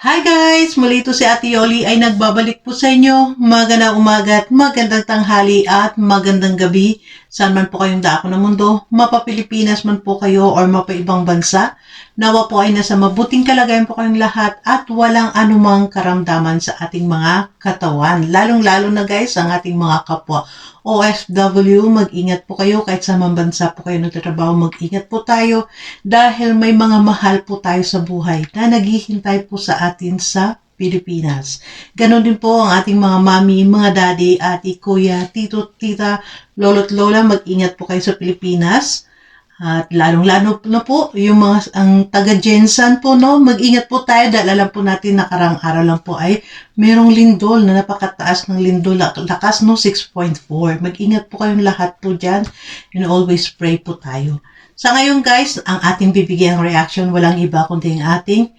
Hi guys! Muli ito si Ate Yoli ay nagbabalik po sa inyo. Magandang umaga at magandang tanghali at magandang gabi. Saan man po kayong dako ng mundo, mapa-Pilipinas man po kayo or mapa-ibang bansa. Nawa po ay nasa mabuting kalagayan po kayong lahat at walang anumang karamdaman sa ating mga katawan. Lalong-lalo na guys ang ating mga kapwa OFW, mag-ingat po kayo kahit sa mga bansa po kayo nagtatrabaho, mag-ingat po tayo dahil may mga mahal po tayo sa buhay na naghihintay po sa atin sa Pilipinas. Ganon din po ang ating mga mami, mga daddy, ati, kuya, tito, tita, lolo't lola, mag-ingat po kayo sa Pilipinas. At lalong-lalo na po, yung mga ang taga-Jensan po, no? Mag-ingat po tayo dahil alam po natin nakarang araw lang po ay merong lindol na napakataas ng lindol. Lakas, no? 6.4. Mag-ingat po kayong lahat po dyan. And always pray po tayo. Sa ngayon guys, ang ating bibigyan reaction, walang iba kundi ang ating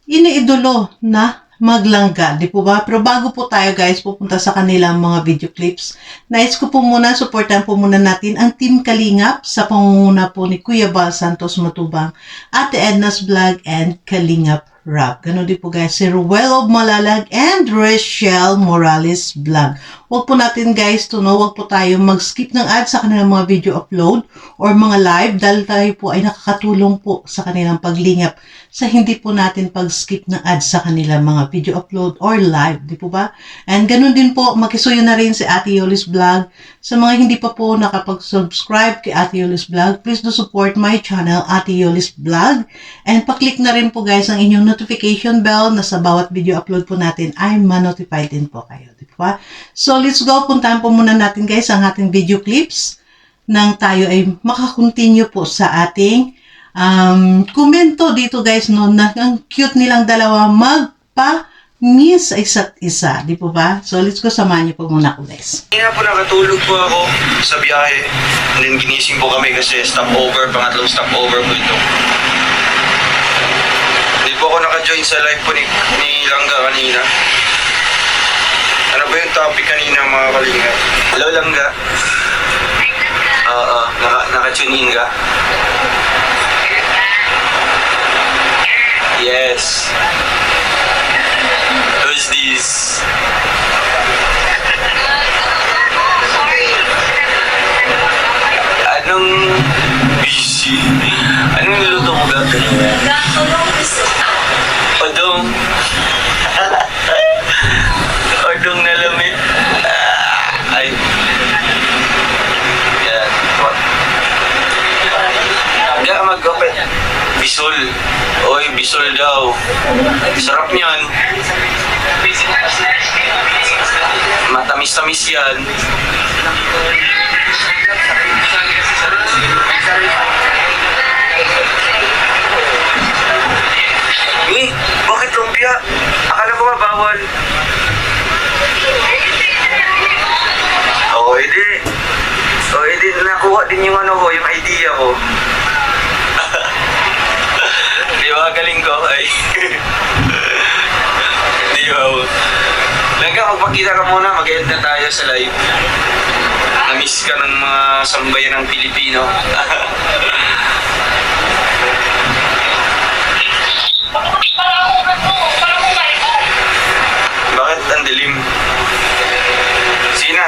iniidolo na maglangga, di po ba? Pero bago po tayo guys, pupunta sa kanilang mga video clips. Nais ko po muna, supportan po muna natin ang Team Kalingap sa pangunguna po ni Kuya Bal Santos Matubang, Ate Edna's Vlog, and Kalingap Rap. Ganon din po guys, si Ruel of Malalag and Rachel Morales Vlog. Huwag po natin guys to know, huwag po tayo mag-skip ng ads sa kanilang mga video upload or mga live dahil tayo po ay nakakatulong po sa kanilang paglingap sa hindi po natin pag-skip ng ads sa kanilang mga video upload or live, di po ba? And ganun din po, makisuyo na rin si Ate Yoli's Vlog. Sa mga hindi pa po nakapag-subscribe kay Ate Yoli's Vlog, please do support my channel, Ate Yoli's Vlog. And paklik na rin po guys ang inyong notification bell na sa bawat video upload po natin ay ma-notify din po kayo, di ba? So let's go, puntahan po muna natin guys ang ating video clips nang tayo ay makakontinue po sa ating komento dito guys, no, na ang cute nilang dalawa magpa-miss isa't isa, di po ba? So let's go, samahan niyo po muna ako guys. Nga po nakatulog po ako sa biyahe, and then ginising po kami kasi stopover, pangatlong stopover po ito. Hindi po ako naka-join sa live po ni Langga kanina. Ano ba yung topic kanina mga kalinga? Hello Langga? Naka-tune in ka? Yes. Who's this? Anong busy? Anong niluto mo gagawin mo? Odong. Odong na lamit. Ay. Yan. Kaya mag-open. Bisol. Oy, bisol daw. Sarap niyan. Matamis-tamis yan. Bakit lumpia? Akala ko mabawal. Edi nakuha din yung ano ko, yung idea ko. Di ba, galing ko? Ay. Di ba? Langga, magpakita ka muna, mag-end na tayo sa live. Na-miss ka ng mga sambayan ng Pilipino. Bakit ang dilim? Sina?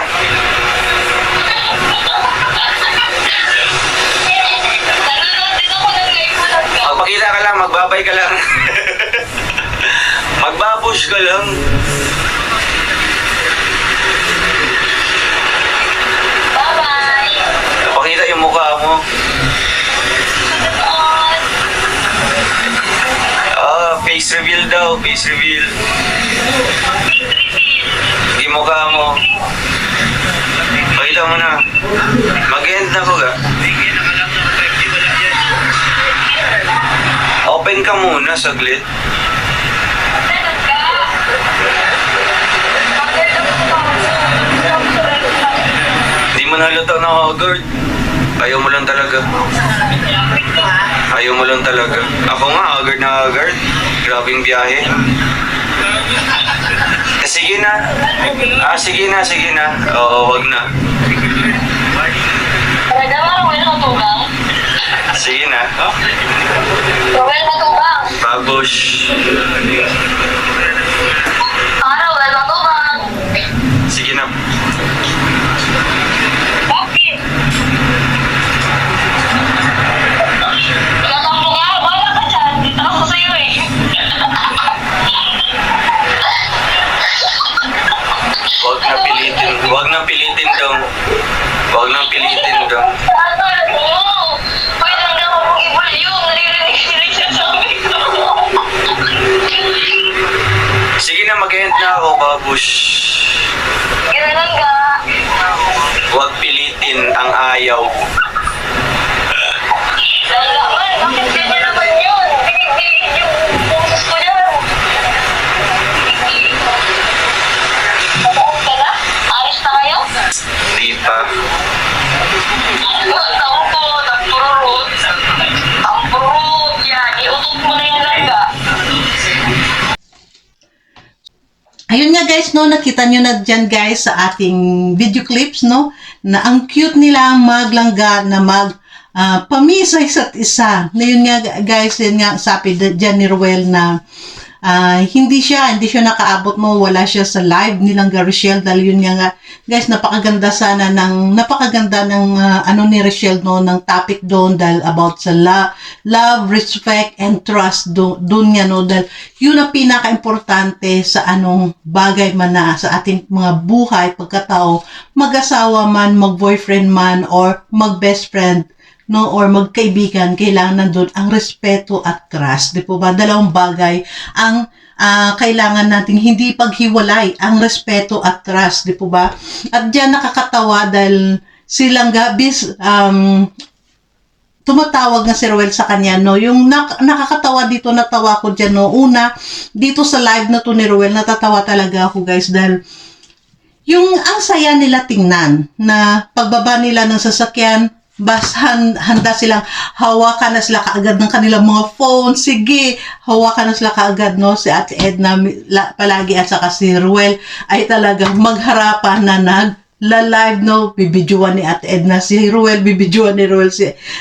Magpakita ka lang, magbabay ka lang. Magbabush ka lang. Bye-bye! Pakita yung mukha mo. Face reveal daw, face reveal. Yung mukha mo. Pakita mo na. Mag-end na ko ga. Open ka muna saglit. Di mo naluto na Hogard. Ayaw mo lang talaga. Ayaw mo lang talaga. Ako nga, Hogard na Hogard. Grabing biyahe. Sige na. Sige na. Oo, wag na. Talaga, wala ko tugang. Sige na. Rowel Matubang. Babush. Araw, wala to ba? Sige na. Bakit? Ilang mo nga, wala ka dyan. Dito ako sa'yo eh. Huwag na pilitin daw. Huwag na pilitin daw. Ano mo? Pwede lang daw akong ibulyong. Naririnig siya sa amin ko. Sige na, mag-end na ako, Babush. Gano'n ka. Huwag pilitin ang ayaw. Lalaman, bakit ganyan naman yun? Pinigilid yung boses ko dyan. Taon ka na? Ayos na kayo? Hindi pa. Taon ko, nagpururot. Ang pururot yan, iutot mo na yung langga. Ayun nga guys, no, nakita nyo na dyan guys sa ating video clips, no, na ang cute nila maglangga na pamisa isa't isa. Na yun nga guys, yun nga sabi dyan ni Ruel na hindi siya nakaabot mo, wala siya sa live nilang Rochelle dahil yun nga guys, napakaganda ng ano ni Rochelle, no, ng topic doon dahil about sa love, respect, and trust doon nga, no, dahil yun ang pinaka-importante sa anong bagay man na sa ating mga buhay, pagkatao, mag-asawa man, mag-boyfriend man, or mag-best friend, no, or magkaibigan, kailangan nandun ang respeto at trust. Di po ba? Dalawang bagay ang kailangan nating hindi paghiwalay, ang respeto at trust. Di po ba? At diyan nakakatawa dahil silang gabis, tumatawag nga si Ruel sa kanya, no, yung nakakatawa dito, natawa ko dyan, no, una, dito sa live na to ni Ruel, natatawa talaga ako guys dahil yung ang saya nila tingnan na pagbaba nila ng sasakyan, handa silang hawakan na sila kaagad ng kanilang mga phone. Sige, hawakan na sila kaagad, no? Si Ate Edna palagi at saka si Ruel ay talagang magharapan na live, no? Bibidyoan ni Ate Edna si Ruel, bibidyoan ni Ruel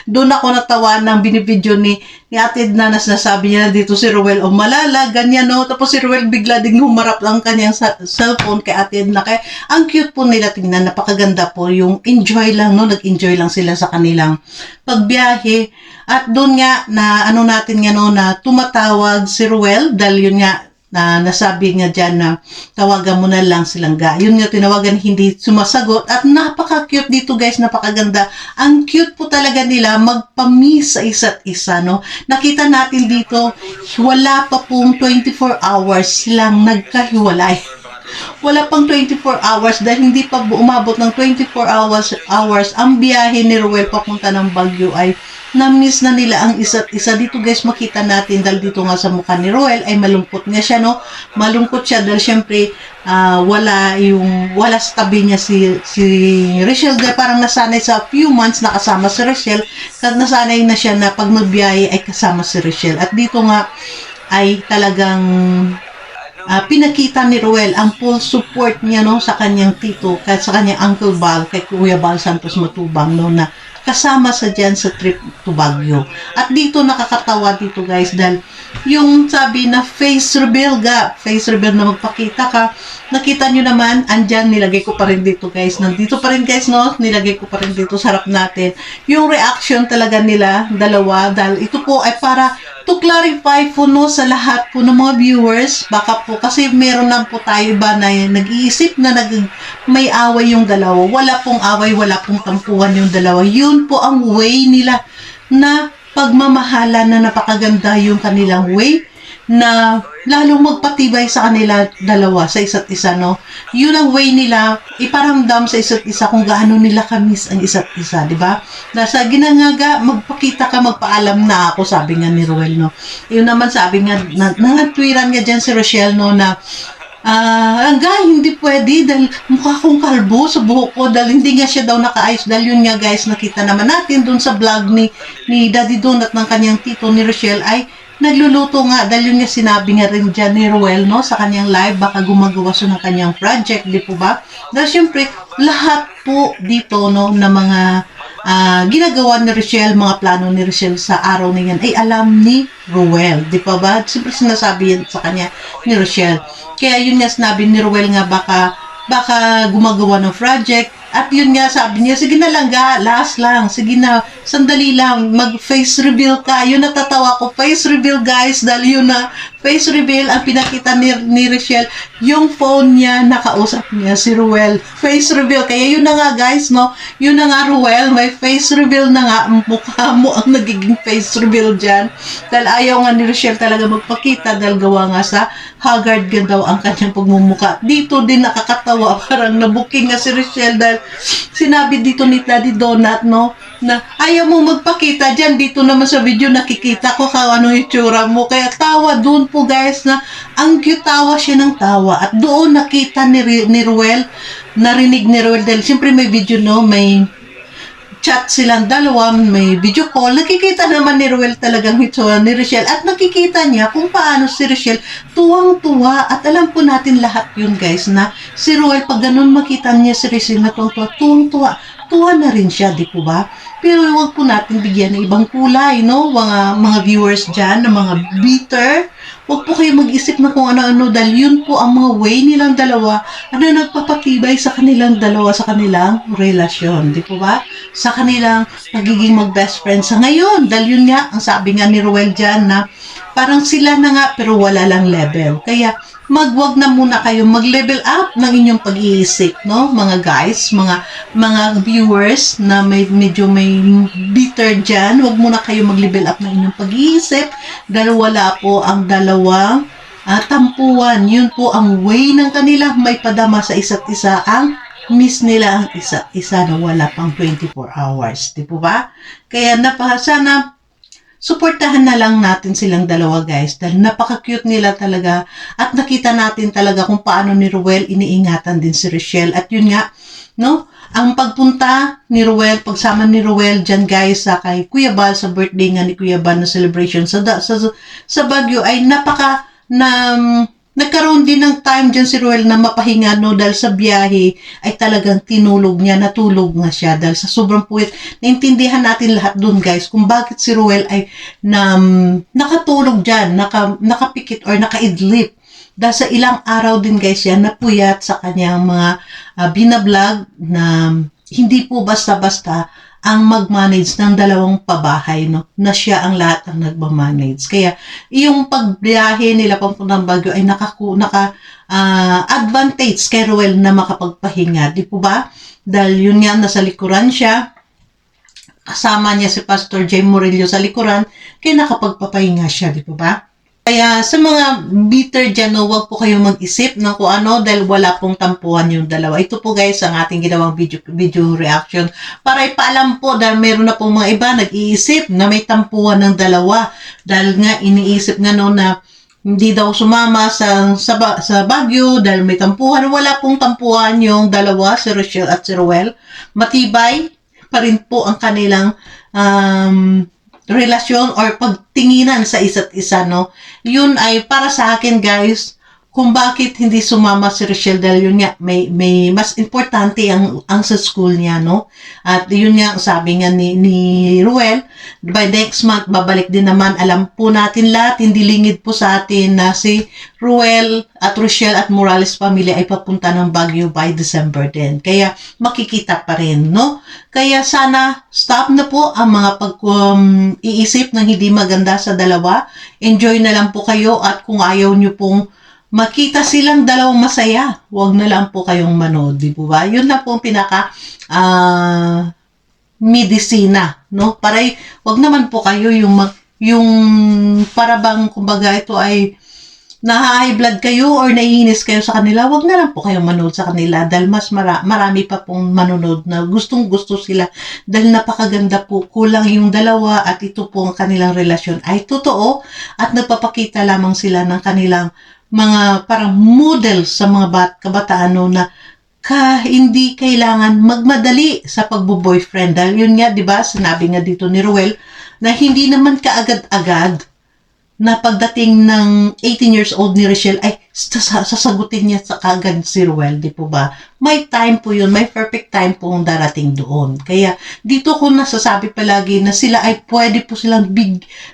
doon ako natawa ng binibidyo ni Ate Edna na sinasabi niya na dito si Ruel, o malala, ganyan, no? Tapos si Ruel bigla ding humarap lang kanyang cellphone kay Ate Edna. Kaya ang cute po nila tingnan, napakaganda po yung enjoy lang, no? Nag-enjoy lang sila sa kanilang pagbiyahe. At doon nga na ano natin nga, no, na tumatawag si Ruel dahil yun nga na nasabi nga dyan na tawagan mo na lang silang yun nga tinawagan, hindi sumasagot. At napaka-cute dito guys, napakaganda. Ang cute po talaga nila magpa-miss sa isa't isa, no? Nakita natin dito, wala pa pong 24 hours silang nagkahiwalay. Wala pang 24 hours dahil hindi pa umabot ng 24 hours ang biyahe ni Ruel papunta ng Baguio ay na-miss na nila ang isa't isa. Dito guys, makita natin dahil dito nga sa mukha ni Ruel ay malungkot nga siya, no? Malungkot siya dahil syempre wala sa tabi niya si Rochelle dahil parang nasanay sa few months na kasama si Rochelle, nasanay na siya na pag nagbiyahe ay kasama si Rochelle. At dito nga ay talagang pinakita ni Ruel ang full support niya, no, sa kanyang tito, sa kanyang Uncle Bal, kay Kuya Bal Santos Matubang, no, na kasama sa dyan sa trip to Baguio. At dito nakakatawa dito guys dahil yung sabi na face reveal na magpakita ka, nakita nyo naman, andyan, nilagay ko pa rin dito guys, nandito pa rin guys, no, nilagay ko pa rin dito sa harap natin yung reaction talaga nila dalawa dahil ito po ay para to clarify po, no, sa lahat po ng mga viewers, baka po kasi meron lang po tayo ba na nag-iisip na may away yung dalawa. Wala pong away, wala pong tampuhan yung dalawa. Yun po ang way nila na pagmamahala, na napakaganda yung kanilang way na lalong magpatibay sa kanila dalawa, sa isa't isa, no? Yun ang way nila iparamdam sa isa't isa kung gaano nila kamiss ang isa't isa, di ba? Nasa ginangaga, magpakita ka, magpaalam na ako, sabi nga ni Ruel, no? Yun naman sabi nga, nangatwiran nga dyan si Rochelle, no, na hindi pwede dahil mukha kong kalbo sa buhok ko dahil hindi nga siya daw nakaayos. Dahil yun nga guys, nakita naman natin dun sa vlog ni Daddy Donut ng kanyang tito ni Rochelle ay nagluluto nga dahil yun nga sinabi nga rin dyan ni Ruel, no, sa kanyang live, baka gumagawa siya ng kanyang project, di po ba? Dahil syempre lahat po dito, no, na mga ginagawa ni Rochelle, mga plano ni Rochelle sa araw na yan ay alam ni Ruel. Di pa ba? Siyempre sinasabi yan sa kanya ni Rochelle. Kaya yun nga sinabi ni Ruel nga baka gumagawa ng project. At yun nga sabi niya, sige na lang ga, last lang, sige na, sandali lang, mag-face reveal ka. Yun natatawa ko, face reveal guys, dahil yun na, face reveal, ang pinakita ni Rochelle, yung phone niya, nakausap niya si Ruel. Face reveal, kaya yun na nga guys, no? Yun na nga Ruel, may face reveal na nga, mukha mo ang nagiging face reveal dyan. Dahil ayaw nga ni Rochelle talaga magpakita, dahil gawa nga sa haggard gan daw ang kanyang pagmumuka. Dito din nakakatawa, parang nabuking nga si Rochelle dahil sinabi dito ni Daddy Donut, no, na ayaw mo magpakita dyan, dito naman sa video nakikita ko kung ano yung tsura mo. Kaya tawa doon po guys, na ang cute, tawa siya ng tawa. At doon nakita ni Ruel, narinig ni Ruel, dahil siyempre may video, no, may chat silang dalawa, may video call, nakikita naman ni Ruel talagang ito ni Rochelle at nakikita niya kung paano si Rochelle tuwang-tuwa. At alam po natin lahat yun guys, na si Ruel pag ganun makita niya si Rochelle na tuwang-tuwa, tuwa na rin siya, di po ba? Pero huwag po natin bigyan ng ibang kulay, no? Mga viewers dyan, na mga bitter, huwag po kayo mag-isip na kung ano-ano, dahil yun po ang mga way nilang dalawa, nagpapatibay sa kanilang dalawa, sa kanilang relasyon, di po ba? Sa kanilang pagiging mag-best friends sa ngayon. Dahil yun nga, ang sabi nga ni Ruel dyan, na parang sila na nga, pero wala lang level. Kaya, wag na muna kayo mag-level up ng inyong pag-iisip, no? Mga guys, mga viewers na medyo may bitter dyan, wag muna kayo mag-level up ng inyong pag-iisip dahil wala po ang dalawang tampuan. Yun po ang way ng kanila may padama sa isa't isa, ang miss nila ang isa't isa na wala pang 24 hours. Di po ba? Kaya sana suportahan na lang natin silang dalawa guys, dahil napaka-cute nila talaga at nakita natin talaga kung paano ni Ruel iniingatan din si Rochelle. At yun nga, no, ang pagpunta ni Ruel, pagsama ni Ruel dyan guys sa kay Kuya Bal, sa birthday nga ni Kuya Bal na celebration sa Baguio, ay nagkaroon din ng time dyan si Ruel na mapahinga, no, dahil sa biyahe ay talagang tinulog niya, natulog nga siya dahil sa sobrang puwit. Naintindihan natin lahat dun guys kung bakit si Ruel ay nakatulog dyan, nakapikit or nakaidlip. Dahil sa ilang araw din guys yan napuyat sa kanyang mga binablog na hindi po basta-basta ang mag-manage ng dalawang pabahay, no? Na siya ang lahat ang nagmamanage. Kaya, yung pagbiyahe nila papuntang Baguio ay advantage kay Ruel na makapagpahinga. Di po ba? Dahil yun nga, nasa likuran siya. Kasama niya si Pastor Jay Murillo sa likuran. Kaya nakapagpapahinga siya. Di po ba? Kaya sa mga bitter dyan, no, huwag po kayong mag-isip ng kung ano dahil wala pong tampuhan yung dalawa. Ito po guys ang ating ginawang video reaction para ipaalam po dahil meron na pong mga iba nag-iisip na may tampuhan ng dalawa. Dahil nga iniisip nga no na hindi daw sumama sa Baguio dahil may tampuhan. Wala pong tampuhan yung dalawa, si Rochelle at si Ruel. Matibay pa rin po ang kanilang relasyon or pagtinginan sa isa't isa, no? Yun ay para sa akin guys, kung bakit hindi sumama si Rochelle dahil yun nga, may mas importante ang sa school niya, no? At yun nga, sabi nga ni Ruel, by next month, babalik din naman. Alam po natin lahat, hindi lingid po sa atin na si Ruel at Rochelle at Morales family ay papunta ng Baguio by December din. Kaya makikita pa rin, no? Kaya sana stop na po ang mga iisip ng hindi maganda sa dalawa. Enjoy na lang po kayo at kung ayaw nyo pong makita silang dalawang masaya, huwag na lang po kayong manood, di po ba? Yun na po ang pinaka medisina, no? Para huwag naman po kayo yung parabang kumbaga ito ay na-high blood kayo or naiinis kayo sa kanila, huwag na lang po kayong manood sa kanila dahil mas marami pa pong manonood na gustong-gusto sila dahil napakaganda po, kulang yung dalawa at ito po ang kanilang relasyon ay totoo at nagpapakita lamang sila ng kanilang mga parang model sa mga kabataan no, na hindi kailangan magmadali sa pagbo-boyfriend. Dahil yun nga, di ba, sinabi nga dito ni Ruel na hindi naman kaagad-agad na pagdating ng 18 years old ni Rochelle ay sasagutin niya sa kagad si Ruel, di po ba? May time po yun, may perfect time po ang darating doon. Kaya dito ko nasasabi palagi na sila ay pwede po silang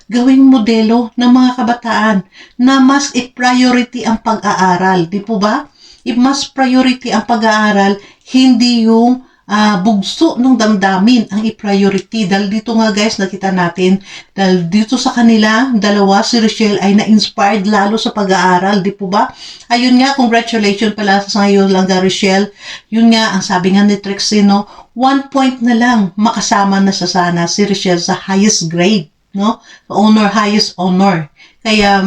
gawing modelo ng mga kabataan na mas i-priority ang pag-aaral, di po ba? Mas priority ang pag-aaral, hindi yung bugso ng damdamin ang i-priority. Dahil dito nga guys, nakita natin, dahil dito sa kanila, dalawa, si Rochelle ay na-inspired lalo sa pag-aaral, di po ba? Ayun nga, congratulations pala sa ngayon lang Rochelle. Yun nga, ang sabi nga ni Trixie, no, 1 point na lang makasama na sa sana si Rochelle sa highest grade, no? Honor, highest honor. Kaya,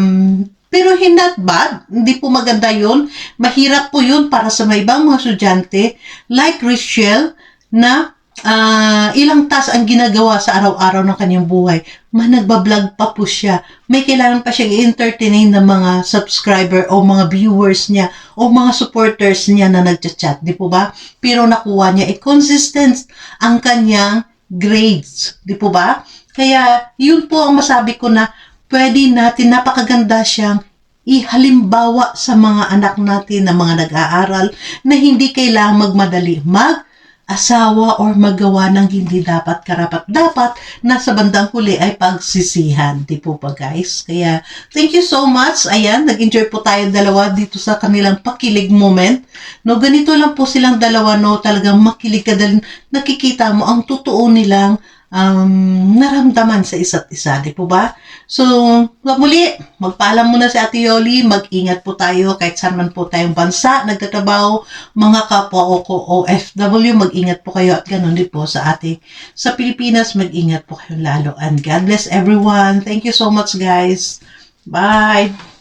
pero not bad. Hindi po maganda yun. Mahirap po yun para sa may ibang mga estudyante like Rochelle na ilang task ang ginagawa sa araw-araw ng kanyang buhay. Nagbablog pa po siya. May kailangan pa siyang i-entertain ng mga subscriber o mga viewers niya o mga supporters niya na nagchat-chat. Di po ba? Pero nakuha niya consistent ang kanyang grades. Di po ba? Kaya yun po ang masabi ko na pwede natin, napakaganda siyang ihalimbawa sa mga anak natin na mga nag-aaral na hindi kailangang magmadali mag-asawa or magawa ng hindi dapat karapat-dapat na sa bandang huli ay pagsisihan. Di po ba guys? Kaya thank you so much. Ayan, nag-enjoy po tayo dalawa dito sa kanilang pakilig moment. No, ganito lang po silang dalawa, no, talagang makilig ka dahil nakikita mo ang totoo nilang naramdaman sa isa't isa, di po ba? So, muli, magpaalam muna si Ate Yoli, mag-ingat po tayo kahit saan man po tayong bansa, nagtatrabaho, mga kapwa ko OFW, mag-ingat po kayo at ganun din po sa Pilipinas, mag-ingat po kayo lalo. And God bless everyone. Thank you so much guys. Bye!